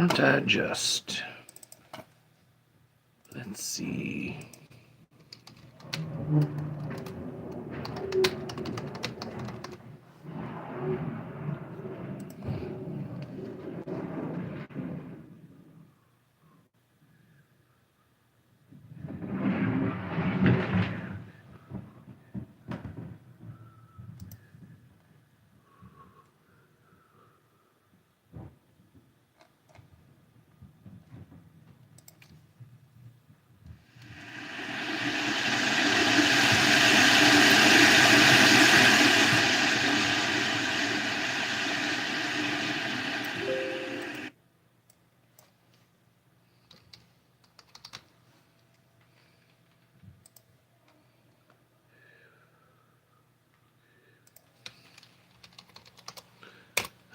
aren't I just? Let's see.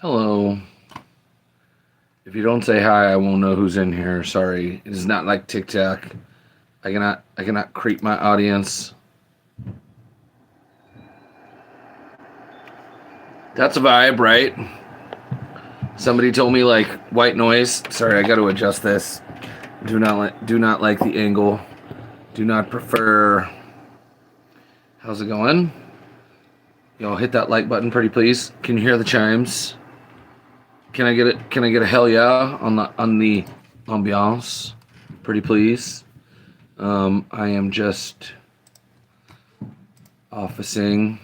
Hello. If you don't say hi, I won't know who's in here. Sorry. It is not like TikTok. I cannot creep my audience. That's a vibe, right? Somebody told me like white noise. Sorry, I got to adjust this. Do not like the angle. Do not prefer. How's it going? Y'all hit that like button, pretty please. Can you hear the chimes? Can I get it? Can I get a hell yeah on the ambiance? Pretty please. I am just officing.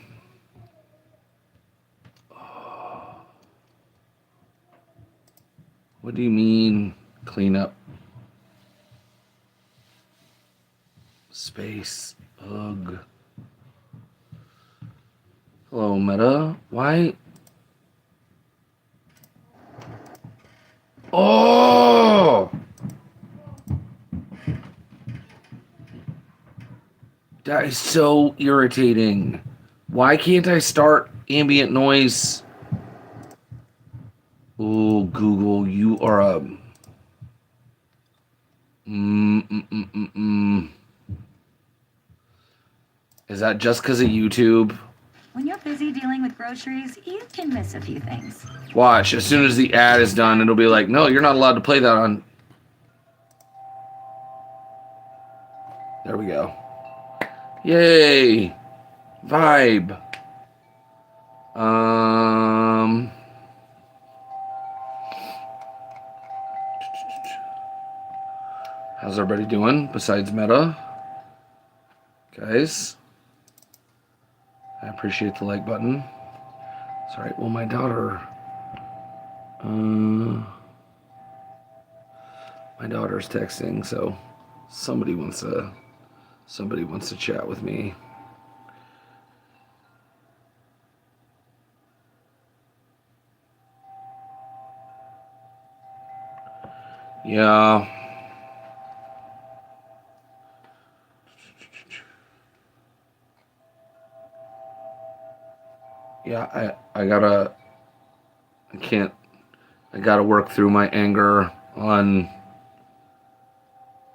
What do you mean clean up? Space. Ugh. Hello, Meta. Why? Oh! That is so irritating. Why can't I start ambient noise? Oh, Google, you are a... Is that just because of YouTube? When you're busy dealing with groceries, you can miss a few things. Watch, as soon as the ad is done, it'll be like, no, you're not allowed to play that on... There we go. Yay! Vibe. How's everybody doing besides Meta? Guys? I appreciate the like button. Sorry, well, my daughter... my daughter's texting, so somebody wants to chat with me. Yeah. Yeah, I gotta work through my anger on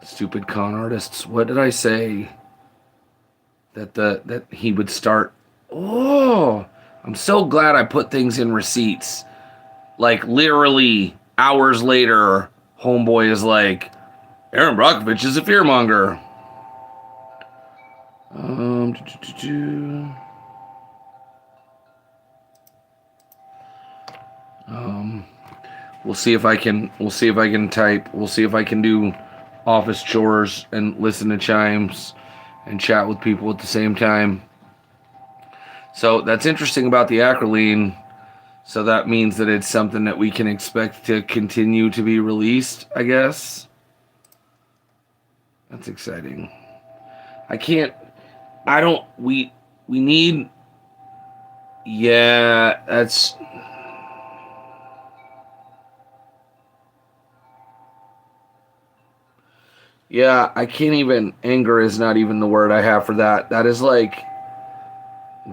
stupid con artists. What did I say? That he would start. Oh, I'm so glad I put things in receipts. Like literally hours later, homeboy is like, Aaron Brockovich is a fearmonger. We'll see if I can type. We'll see if I can do office chores and listen to chimes and chat with people at the same time. So that's interesting about the acrolein. So that means that it's something that we can expect to continue to be released, I guess. That's exciting. We need, yeah, that's, yeah, I can't even, anger is not even the word I have for that. That is like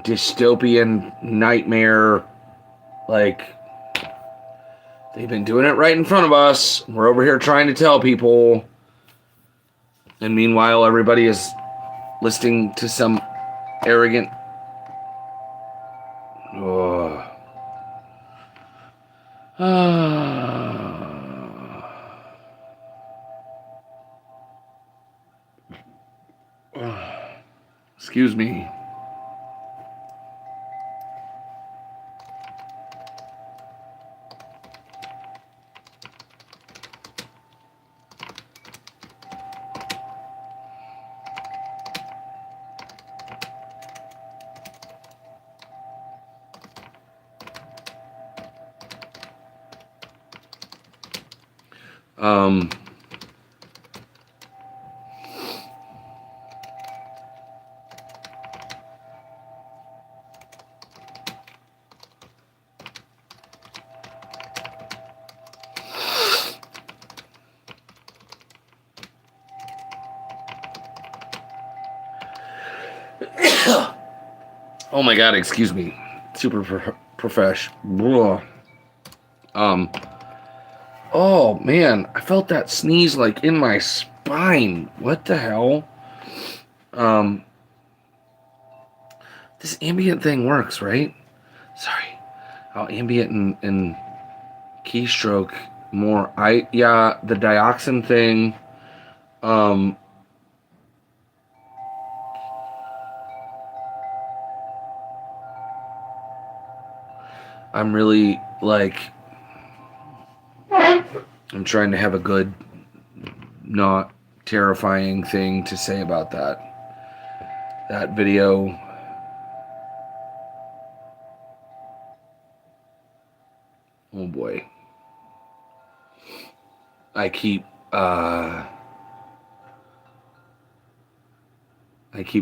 dystopian nightmare, like, they've been doing it right in front of us. We're over here trying to tell people. And meanwhile, everybody is listening to some arrogant... Excuse me. Um, oh my God, excuse me. Super profesh. Oh man, I felt that sneeze like in my spine. What the hell? This ambient thing works, right? Sorry. How ambient and keystroke more. The dioxin thing. I'm really like, I'm trying to have a good, not terrifying thing to say about that video. Oh boy. I keep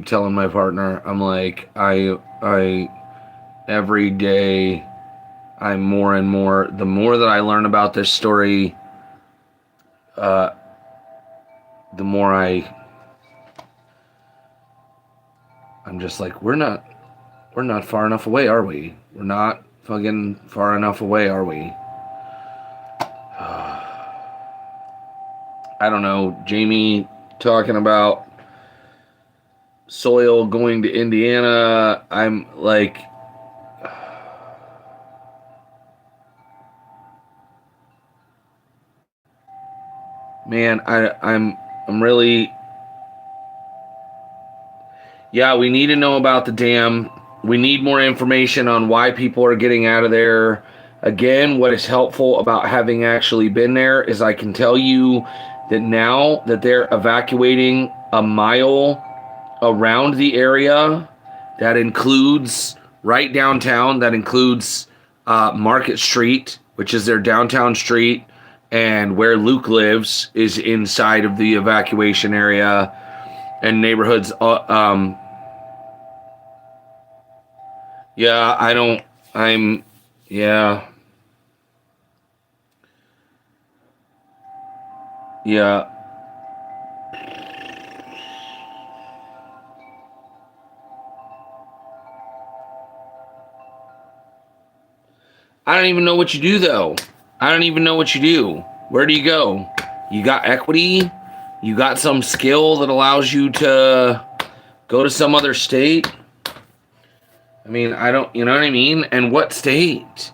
telling my partner, I'm like, I every day I'm more and more, the more that I learn about this story, the more I'm just like, we're not far enough away, are we? We're not fucking far enough away, are we? I don't know. Jamie talking about soil going to Indiana. I'm like, man, I'm really, yeah, we need to know about the dam. We need more information on why people are getting out of there. Again, what is helpful about having actually been there is I can tell you that now that they're evacuating a mile around the area, that includes right downtown, that includes Market Street, which is their downtown street, and where Luke lives is inside of the evacuation area, and neighborhoods. Yeah, I don't. I'm. Yeah. Yeah. I don't even know what you do, though. I don't even know what you do. Where do you go? You got equity? You got some skill that allows you to go to some other state? I mean, I don't, you know what I mean? And what state?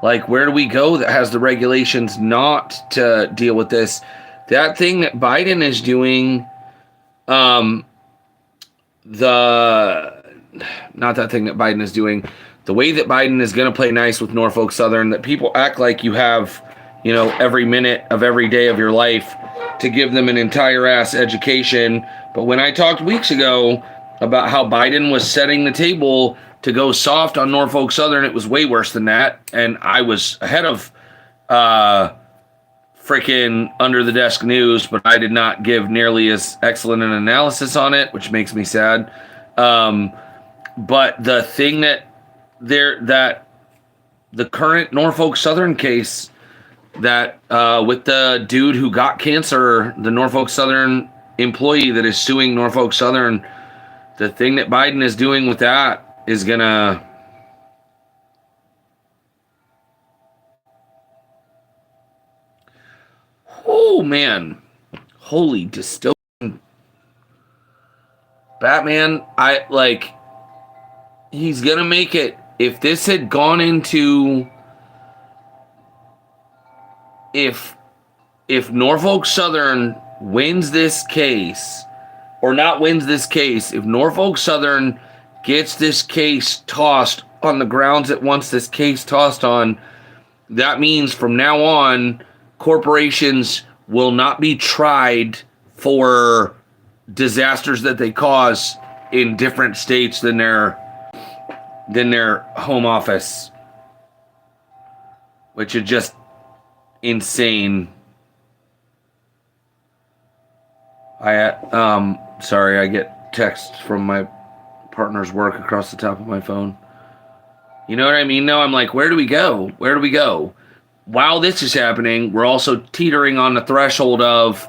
Like, where do we go that has the regulations not to deal with this? That thing that Biden is doing, not that thing that Biden is doing, the way that Biden is going to play nice with Norfolk Southern, that people act like you have, every minute of every day of your life to give them an entire ass education. But when I talked weeks ago about how Biden was setting the table to go soft on Norfolk Southern, it was way worse than that. And I was ahead of freaking Under the Desk News, but I did not give nearly as excellent an analysis on it, which makes me sad. But the thing that the current Norfolk Southern case, that with the dude who got cancer, the Norfolk Southern employee that is suing Norfolk Southern, the thing that Biden is doing with that is gonna, oh man, holy distilled Batman. He's gonna make it. If this had gone into, if Norfolk Southern wins this case or not wins this case, if Norfolk Southern gets this case tossed on the grounds it wants this case tossed on, that means from now on, corporations will not be tried for disasters that they cause in different states than their home office, which is just insane. Sorry, I get texts from my partner's work across the top of my phone. You know what I mean? No, I'm like, where do we go? Where do we go? While this is happening, we're also teetering on the threshold of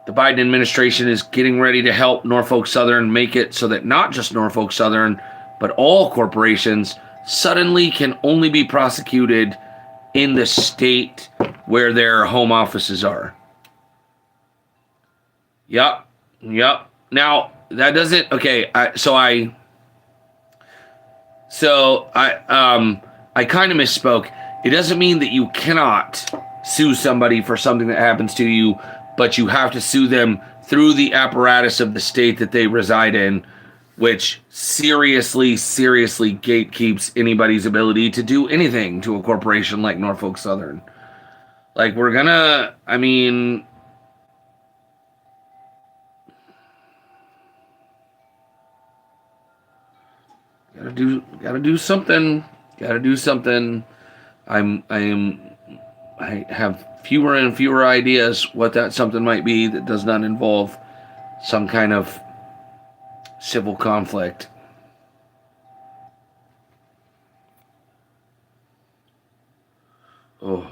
the Biden administration is getting ready to help Norfolk Southern make it so that not just Norfolk Southern, but all corporations suddenly can only be prosecuted in the state where their home offices are. Yep. Now, that doesn't, okay, I kind of misspoke. It doesn't mean that you cannot sue somebody for something that happens to you, but you have to sue them through the apparatus of the state that they reside in, which seriously gatekeeps anybody's ability to do anything to a corporation like Norfolk Southern. Like, gotta do something. I have fewer and fewer ideas what that something might be that does not involve some kind of civil conflict. Oh.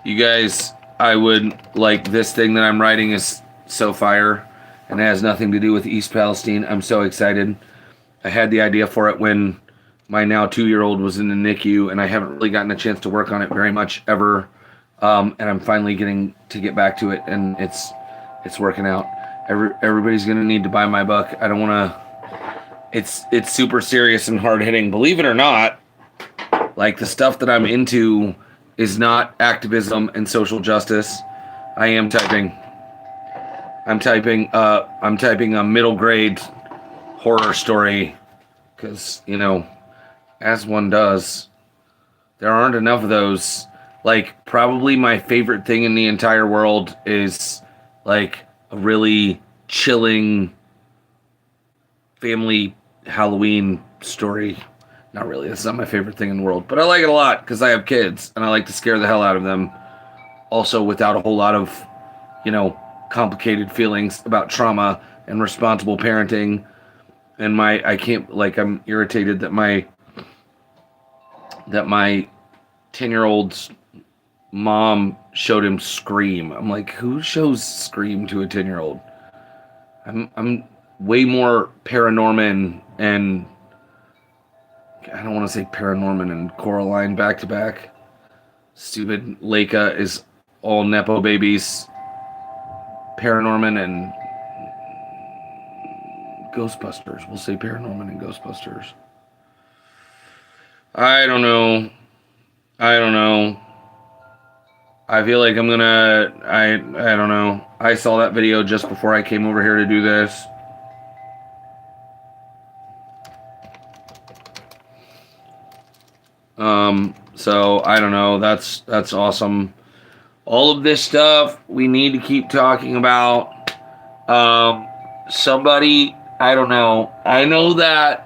You guys, I would like this thing that I'm writing is so fire, and it has nothing to do with East Palestine. I'm so excited. I had the idea for it when my now 2-year-old was in the NICU, and I haven't really gotten a chance to work on it very much ever. And I'm finally getting to get back to it, and it's working out. Everybody's gonna need to buy my book. I don't want to. It's super serious and hard hitting. Believe it or not, like the stuff that I'm into is not activism and social justice. I'm typing a middle grade horror story because, as one does, there aren't enough of those. Like, probably my favorite thing in the entire world is like a really chilling family Halloween story. Not really. That's not my favorite thing in the world. But I like it a lot because I have kids and I like to scare the hell out of them. Also without a whole lot of, complicated feelings about trauma and responsible parenting. And I'm irritated that my 10-year-old's mom showed him Scream. I'm like, who shows Scream to a 10-year-old? I'm way more Paranorman and I don't want to say Paranorman and Coraline back to back. Stupid Leica is all Nepo babies. Paranorman and Ghostbusters. We'll say Paranorman and Ghostbusters. I don't know. I feel like I'm gonna... I don't know. I saw that video just before I came over here to do this. So I don't know. That's awesome. All of this stuff we need to keep talking about. Somebody, I don't know. I know that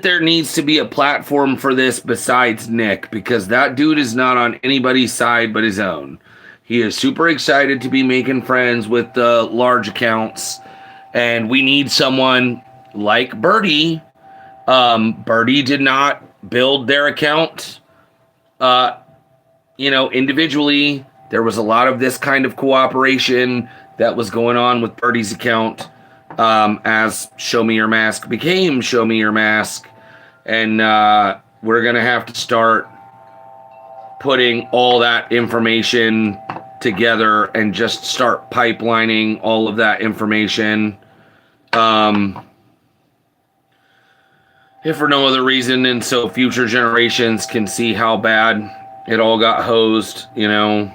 there needs to be a platform for this besides Nick, because that dude is not on anybody's side but his own. He is super excited to be making friends with the large accounts. And we need someone like Birdie. Birdie did not build their account, individually. There was a lot of this kind of cooperation that was going on with Birdie's account. as Show Me Your Mask became Show Me Your Mask. And we're going to have to start putting all that information together and just start pipelining all of that information. If for no other reason, and so future generations can see how bad it all got hosed, you know.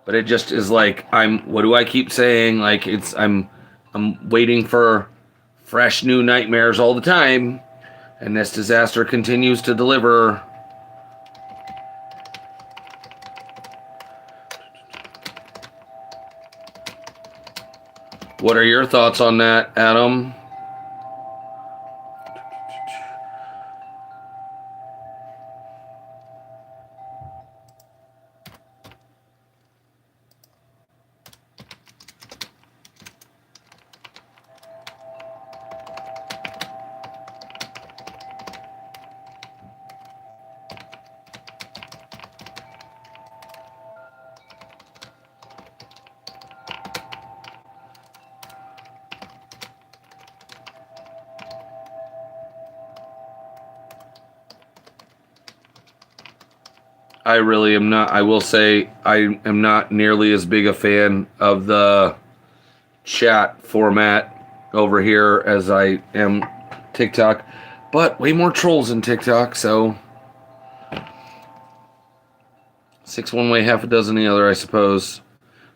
But it just is like, what do I keep saying? Like, I'm waiting for fresh new nightmares all the time, and this disaster continues to deliver. What are your thoughts on that, Adam? I really am not. I will say I am not nearly as big a fan of the chat format over here as I am TikTok, but way more trolls in TikTok, so 6 one way, half a dozen the other, I suppose.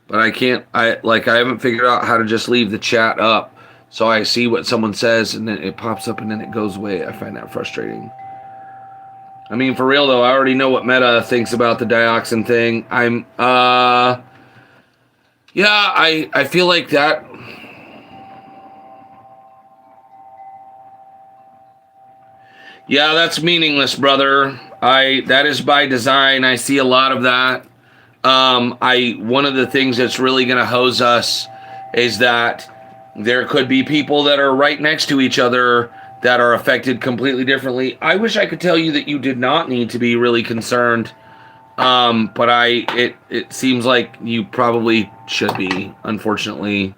But I haven't figured out how to just leave the chat up so I see what someone says and then it pops up and then it goes away. I find that frustrating. I mean, for real though, I already know what Meta thinks about the dioxin thing. I feel like that. Yeah, that's meaningless, brother. That is by design. I see a lot of that. One of the things that's really gonna hose us is that there could be people that are right next to each other that are affected completely differently. I wish I could tell you that you did not need to be really concerned. But it seems like you probably should be, unfortunately.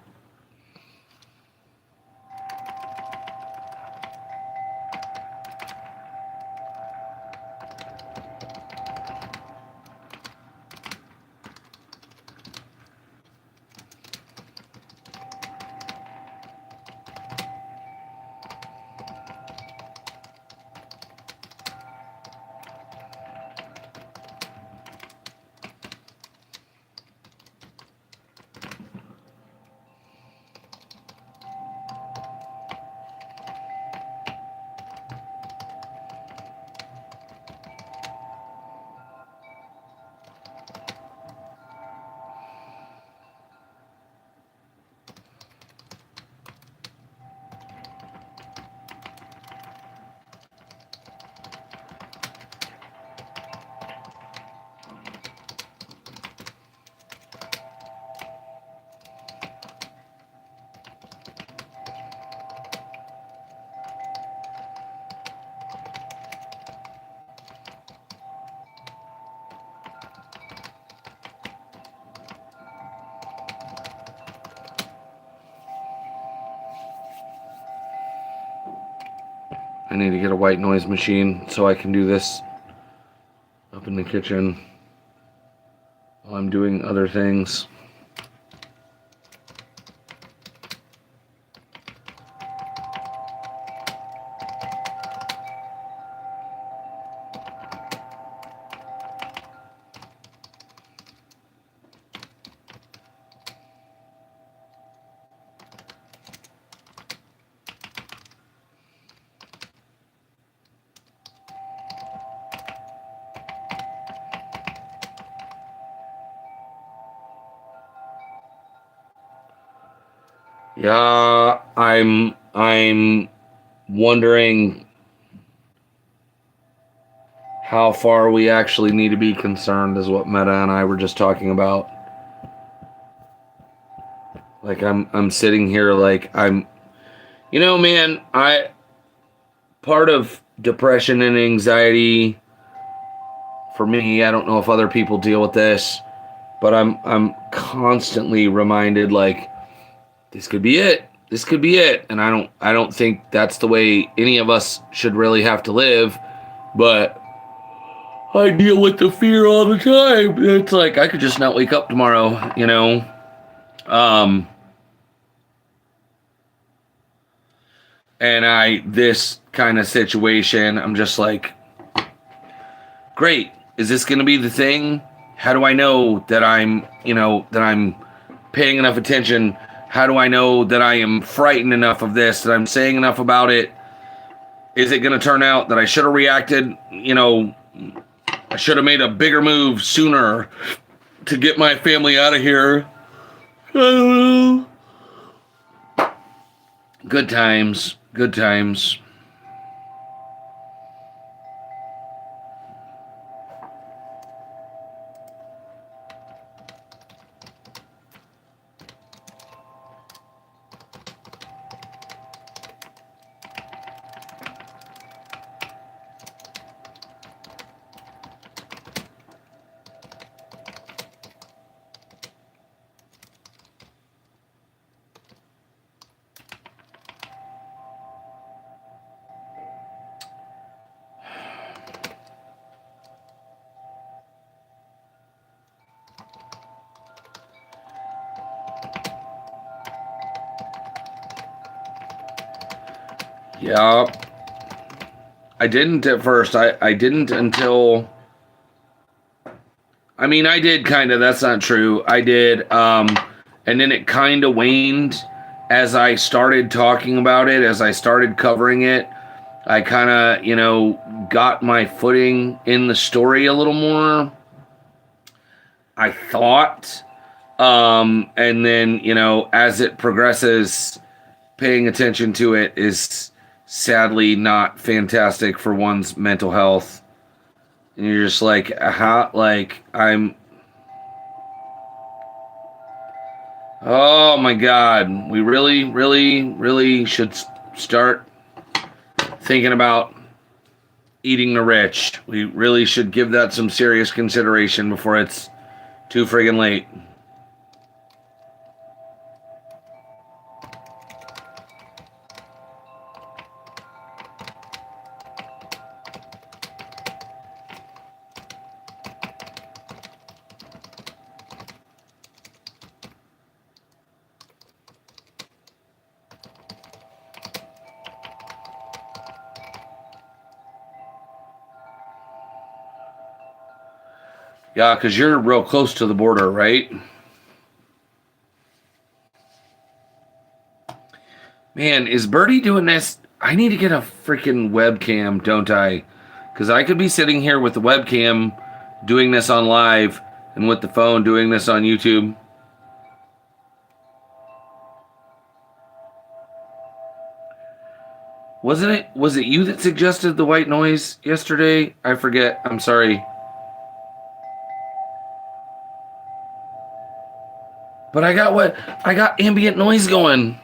I need to get a white noise machine so I can do this up in the kitchen while I'm doing other things. Yeah, I'm wondering how far we actually need to be concerned is what Meta and I were just talking about. Like I'm sitting here like man, part of depression and anxiety for me, I don't know if other people deal with this, but I'm constantly reminded like this could be it. This could be it. And I don't think that's the way any of us should really have to live. But I deal with the fear all the time. It's like I could just not wake up tomorrow, you know. And this kind of situation, I'm just like, great. Is this going to be the thing? How do I know that I'm paying enough attention? How do I know that I am frightened enough of this, that I'm saying enough about it? Is it going to turn out that I should have reacted? I should have made a bigger move sooner to get my family out of here. I don't know. Good times. Good times. Yeah. I didn't at first. I didn't until... I mean, I did kind of. That's not true. I did. And then it kind of waned as I started talking about it, as I started covering it. I kind of, got my footing in the story a little more, I thought. And then, as it progresses, paying attention to it is sadly not fantastic for one's mental health. And you're just like, how, like, oh my God, we really, really, really should start thinking about eating the rich. We really should give that some serious consideration before it's too friggin' late. Yeah, because you're real close to the border, right? Man, is Birdie doing this? I need to get a freaking webcam, don't I? Because I could be sitting here with the webcam doing this on live and with the phone doing this on YouTube. Was it you that suggested the white noise yesterday? I forget. I'm sorry. But I got ambient noise going.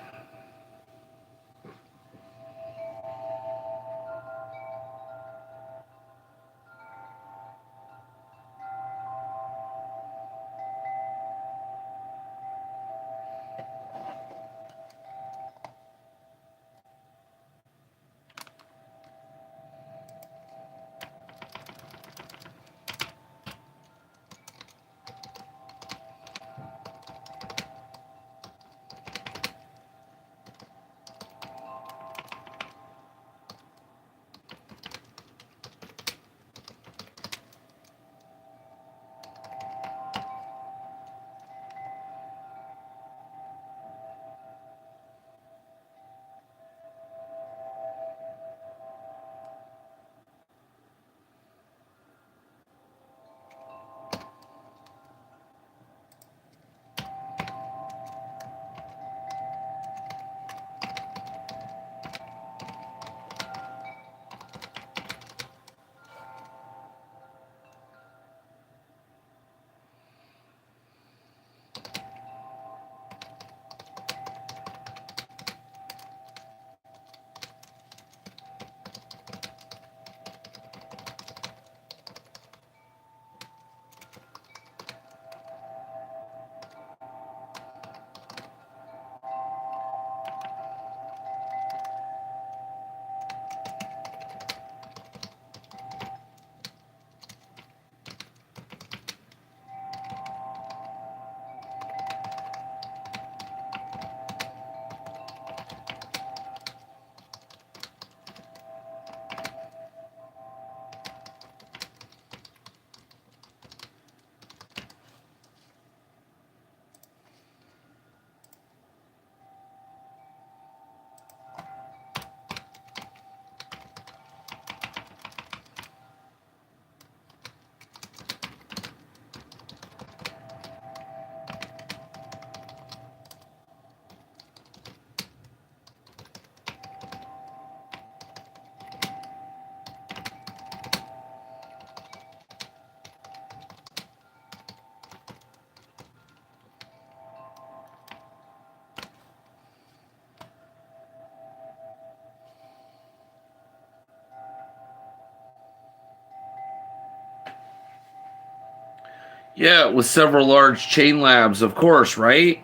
Yeah, with several large chain labs, of course, right?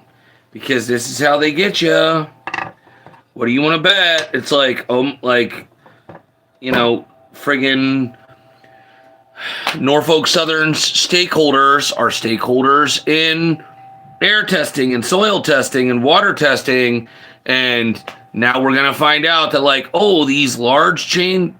Because this is how they get you. What do you want to bet? It's like, friggin' Norfolk Southern's stakeholders are stakeholders in air testing and soil testing and water testing. And now we're going to find out that, like, oh, these large chain...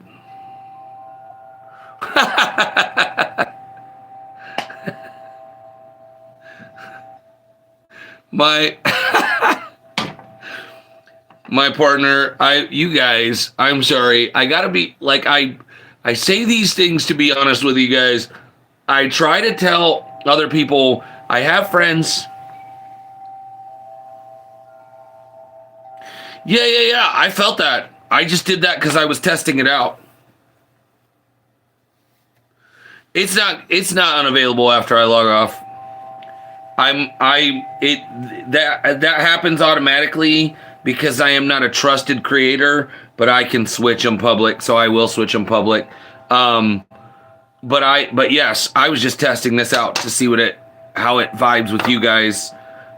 my partner, you guys, I'm sorry. I gotta be, like, I say these things to be honest with you guys. I try to tell other people, I have friends. Yeah. I felt that. I just did that because I was testing it out. It's not unavailable after I log off. That happens automatically because I am not a trusted creator, but I can switch them public, so I will switch them public. But yes, I was just testing this out to see how it vibes with you guys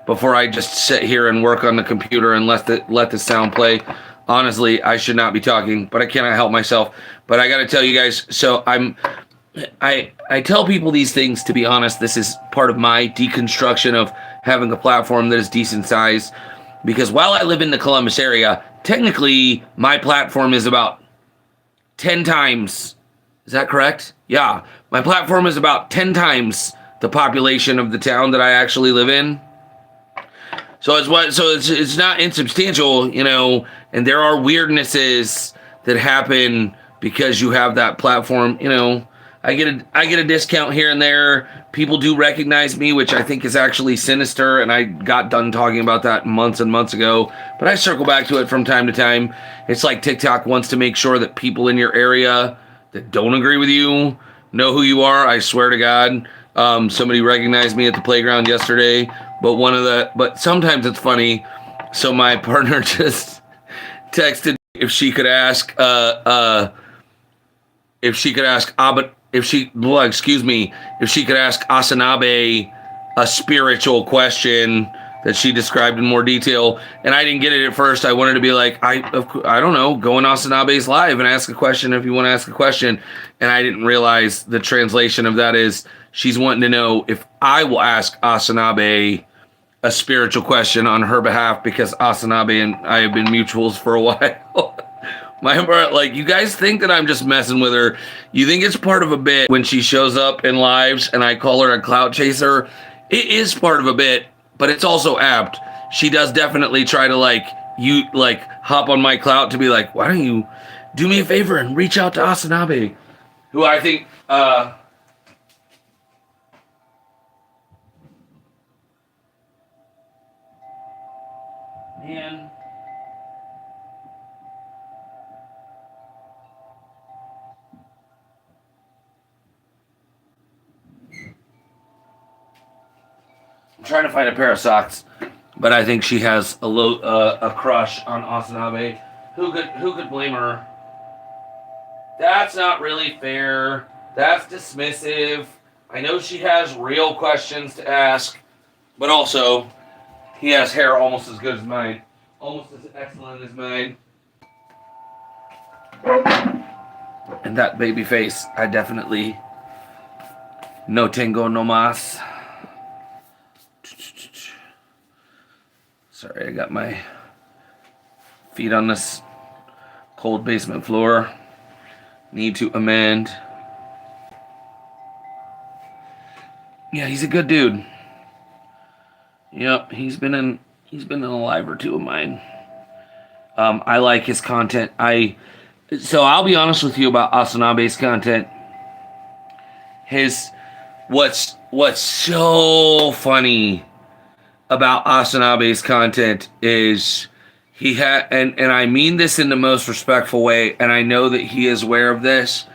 before I just sit here and work on the computer and let the sound play. Honestly, I should not be talking, but I cannot help myself. But I got to tell you guys, so I tell people these things to be honest. This is part of my deconstruction of having a platform that is decent size. Because while I live in the Columbus area, technically my platform is about 10 times. Is that correct? Yeah. My platform is about 10 times the population of the town that I actually live in. So it's not insubstantial, and there are weirdnesses that happen because you have that platform, I get a discount here and there. People do recognize me, which I think is actually sinister, and I got done talking about that months and months ago, but I circle back to it from time to time. It's like TikTok wants to make sure that people in your area that don't agree with you know who you are. I swear to God, somebody recognized me at the playground yesterday, but sometimes it's funny. So my partner just texted if she could ask Asanabe a spiritual question that she described in more detail, and I didn't get it at first. I wanted to be like, I don't know, go on Asanabe's live and ask a question if you want to ask a question, and I didn't realize the translation of that is she's wanting to know if I will ask Asanabe a spiritual question on her behalf because Asanabe and I have been mutuals for a while. You guys think that I'm just messing with her. You think it's part of a bit when she shows up in lives and I call her a clout chaser. It is part of a bit, but it's also apt. She does definitely try to hop on my clout to be like, why don't you do me a favor and reach out to Asanabe, who I think, man. I'm trying to find a pair of socks, but I think she has a crush on Asanabe. Who could blame her? That's not really fair. That's dismissive. I know she has real questions to ask, but also he has hair almost as good as mine, almost as excellent as mine. And that baby face, I definitely no tengo no mas. Sorry, I got my feet on this cold basement floor. Need to amend. Yeah, he's a good dude. Yep, he's been in a live or two of mine. I like his content. So I'll be honest with you about Asanabe's content. What's so funny about Asanabe's content is and I mean this in the most respectful way, and I know that he is aware of this.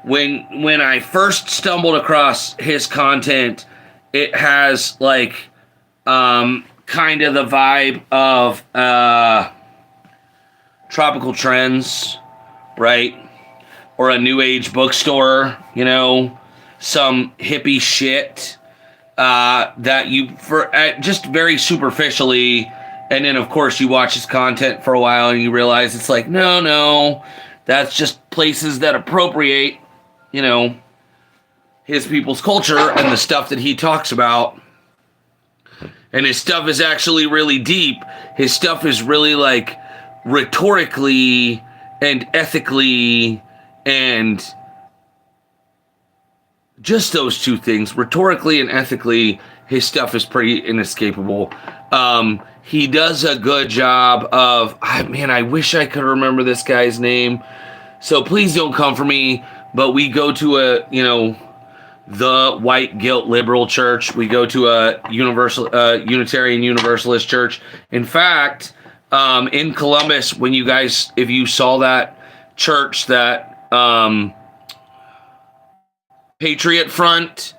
When I first stumbled across his content, it has kind of the vibe of Tropical Trends, right? Or a new age bookstore, some hippie shit. that you for just very superficially, and then of course you watch his content for a while and you realize it's like no, that's just places that appropriate, you know, his people's culture and the stuff that he talks about. And his stuff is actually really deep. His stuff is really like rhetorically and ethically and just those two things, rhetorically and ethically, his stuff is pretty inescapable. He does a good job of, I wish I could remember this guy's name. So please don't come for me, but we go to the white guilt liberal church. We go to a Unitarian Universalist church. In fact, in Columbus, if you saw that church that Patriot Front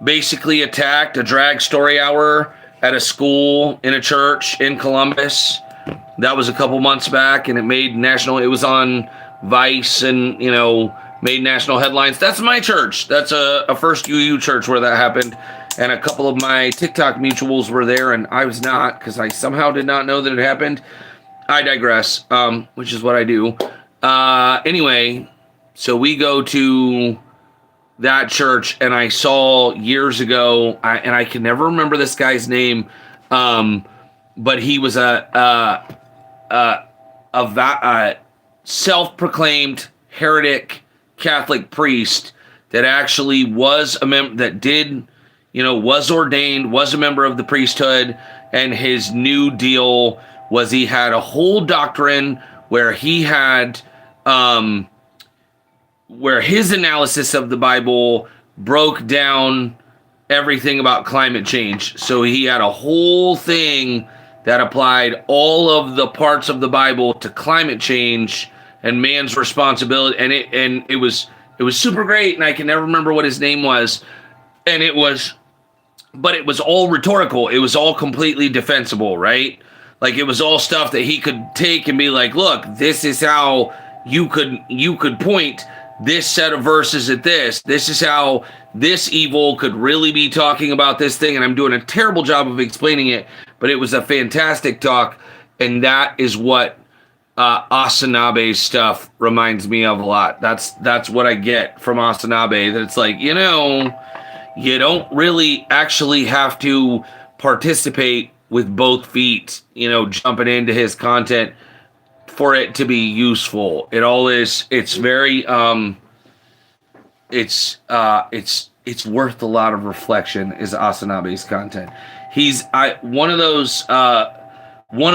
basically attacked a drag story hour at a school in a church in Columbus. That was a couple months back, and it was on Vice and, made national headlines. That's my church. That's a First UU church where that happened. And a couple of my TikTok mutuals were there, and I was not, because I somehow did not know that it happened. I digress, which is what I do. Anyway, so we go to that church, and I saw years ago, and I can never remember this guy's name, but he was a self-proclaimed heretic Catholic priest that actually was a member, that did, was ordained, was a member of the priesthood, and his new deal was he had a whole doctrine where he had, where his analysis of the Bible broke down everything about climate change. So he had a whole thing that applied all of the parts of the Bible to climate change and man's responsibility. And it was super great. And I can never remember what his name was. But it was all rhetorical. It was all completely defensible, right? Like it was all stuff that he could take and be like, look, this is how you could point this set of verses at this. This is how this evil could really be talking about this thing. And I'm doing a terrible job of explaining it, but it was a fantastic talk. And that is what Asanabe's stuff reminds me of a lot. That's what I get from Asanabe. That it's like, you don't really actually have to participate with both feet, jumping into his content for it to be useful. It all is. It's very. It's worth a lot of reflection. Is Asanabe's content? He's one of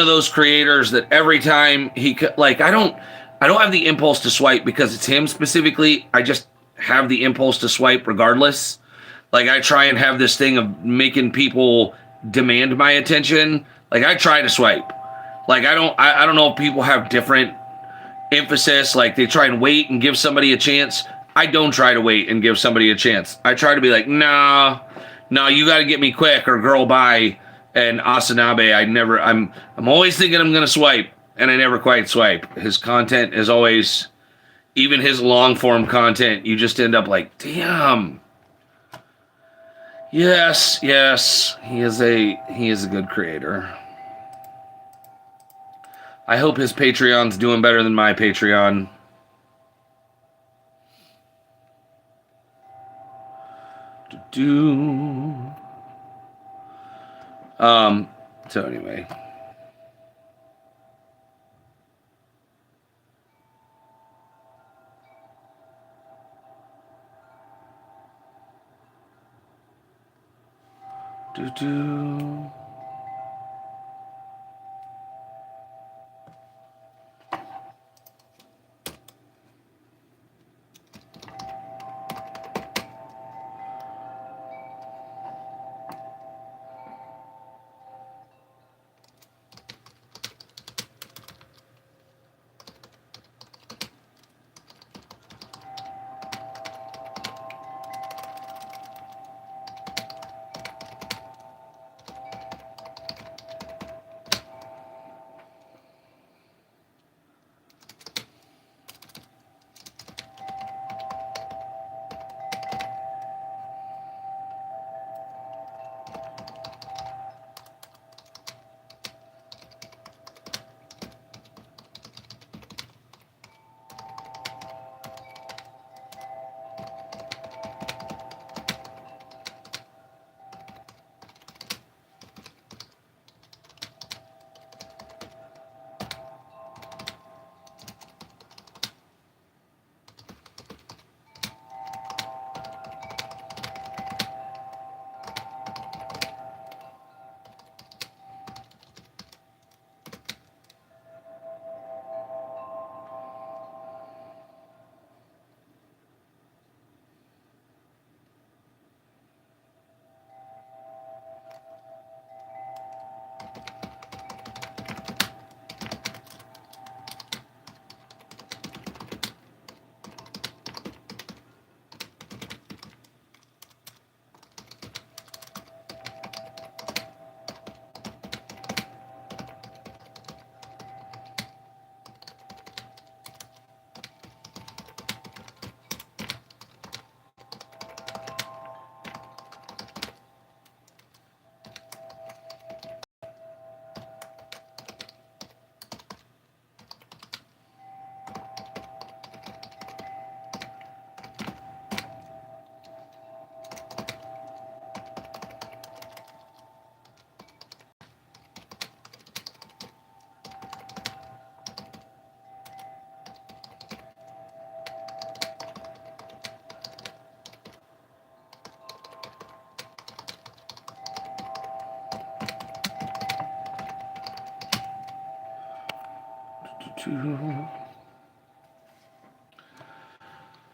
those creators that every time he I don't have the impulse to swipe because it's him specifically. I just have the impulse to swipe regardless. Like I try and have this thing of making people demand my attention. Like I try to swipe. Like I don't know if people have different emphasis. Like they try and wait and give somebody a chance. I don't try to wait and give somebody a chance. I try to be like, nah, you got to get me quick or girl bye. And Asanabe, I'm always thinking I'm gonna swipe, and I never quite swipe. His content is always, even his long form content, you just end up like, damn. Yes, he is a good creator. I hope his Patreon's doing better than my Patreon. So anyway.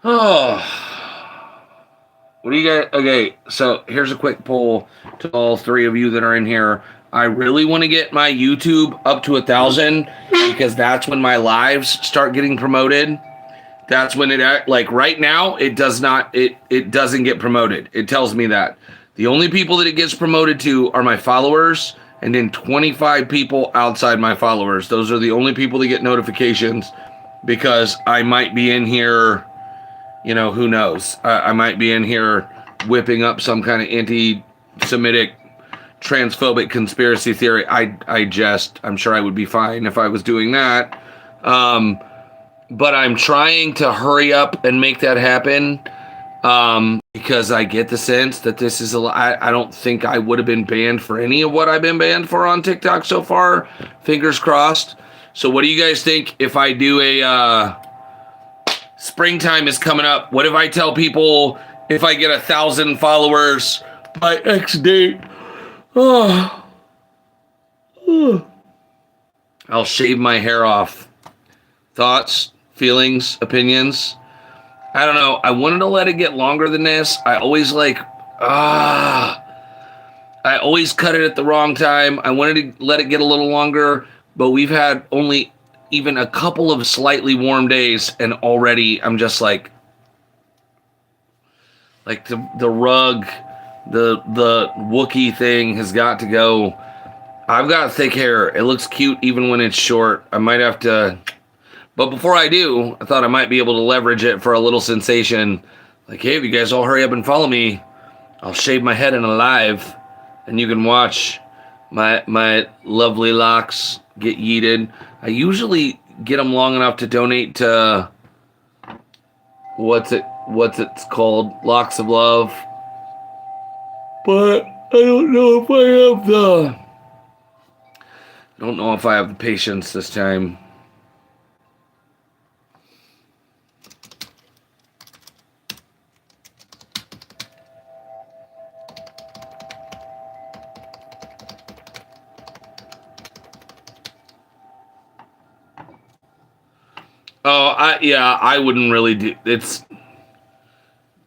Oh, what do you guys? Okay, so here's a quick poll to all three of you that are in here. I really want to get my YouTube up to 1,000 because that's when my lives start getting promoted. That's when it, like right now, it does not, it doesn't get promoted. It tells me that. The only people that it gets promoted to are my followers and then 25 people outside my followers. Those are the only people that get notifications because I might be in here, you know, who knows? I might be in here whipping up some kind of anti-Semitic, transphobic conspiracy theory. I'm sure I would be fine if I was doing that. But I'm trying to hurry up and make that happen because I get the sense that this is I don't think I would have been banned for any of what I've been banned for on TikTok so far. Fingers crossed. So what do you guys think if I do a springtime is coming up? What if I tell people if I get 1,000 followers by X date? I'll shave my hair off. Thoughts, feelings, opinions? I don't know. I wanted to let it get longer than this. I always I always cut it at the wrong time. I wanted to let it get a little longer, but we've had only even a couple of slightly warm days, and already I'm just like the rug, the Wookiee thing has got to go. I've got thick hair. It looks cute even when it's short. I might have to. But before I do, I thought I might be able to leverage it for a little sensation. Like, hey, if you guys all hurry up and follow me, I'll shave my head in a live, and you can watch my lovely locks get yeeted. I usually get them long enough to donate to what's it's called, Locks of Love. But I don't know if I have the patience this time. Oh, I wouldn't really do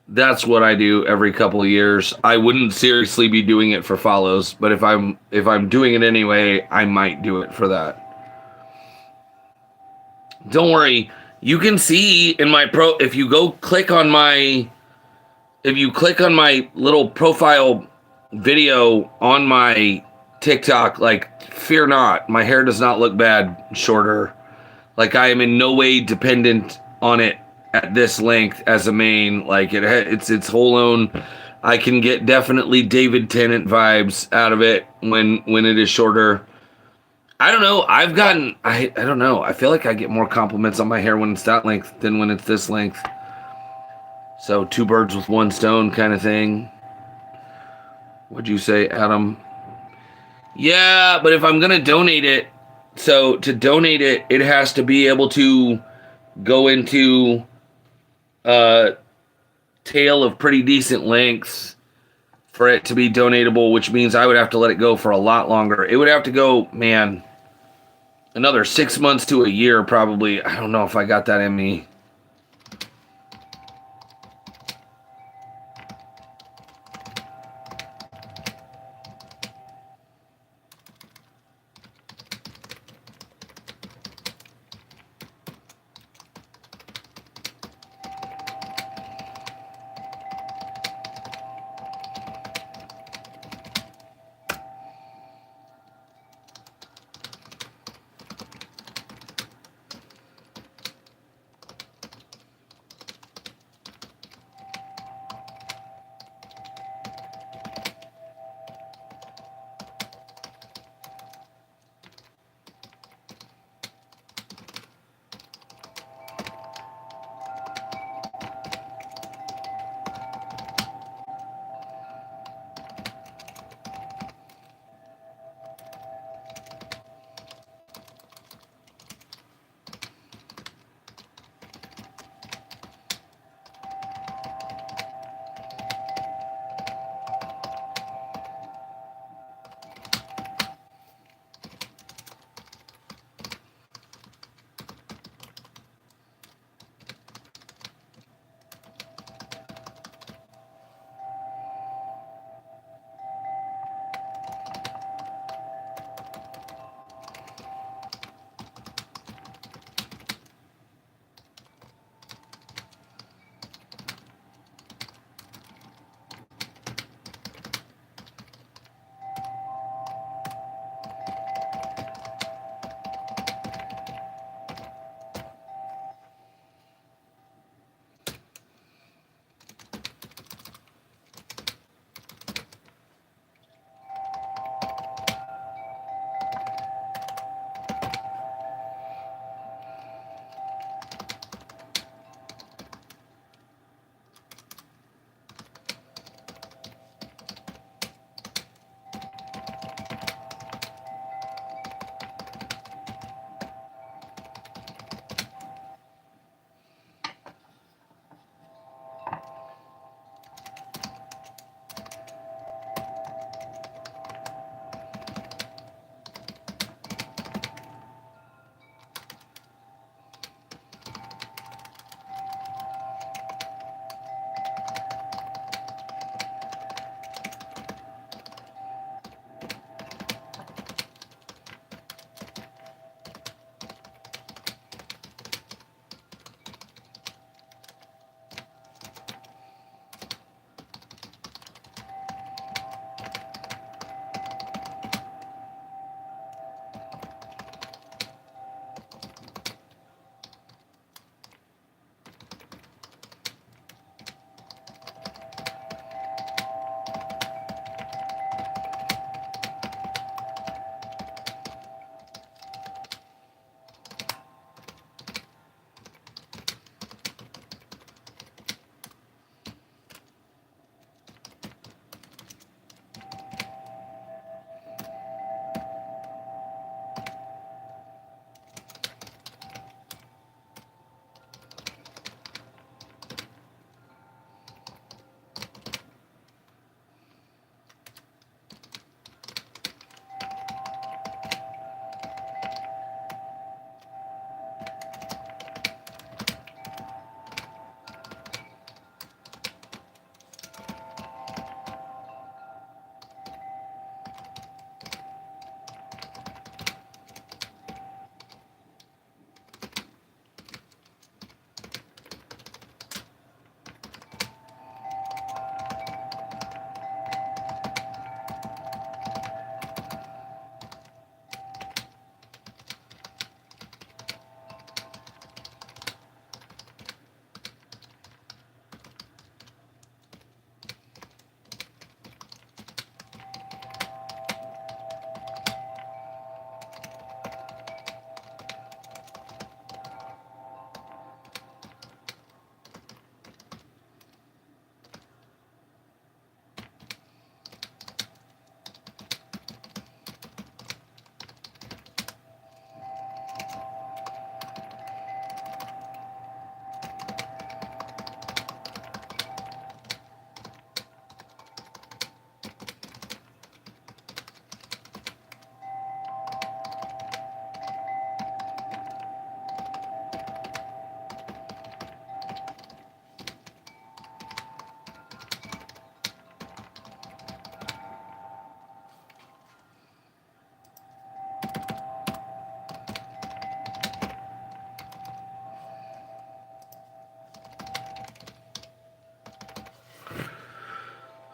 that's what I do every couple of years. I wouldn't seriously be doing it for follows, but if I'm doing it anyway, I might do it for that. Don't worry, you can see in my if you click on my little profile video on my TikTok, like, fear not, my hair does not look bad shorter. Like, I am in no way dependent on it at this length as a mane. Like, it's its whole own. I can get definitely David Tennant vibes out of it when it is shorter. I don't know. I don't know. I feel like I get more compliments on my hair when it's that length than when it's this length. So 2 birds with 1 stone kind of thing. What'd you say, Adam? Yeah, but if I'm going to donate it, so to donate it, it has to be able to go into a tail of pretty decent lengths for it to be donatable, which means I would have to let it go for a lot longer. It would have to go, man, another 6 months to a year probably. I don't know if I got that in me.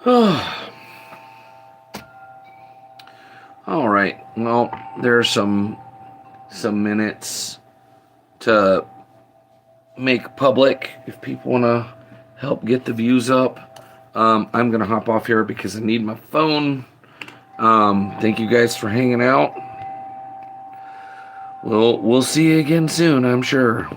All right. Well, there's some minutes to make public if people want to help get the views up. I'm gonna hop off here because I need my phone. Thank you guys for hanging out. We'll see you again soon, I'm sure.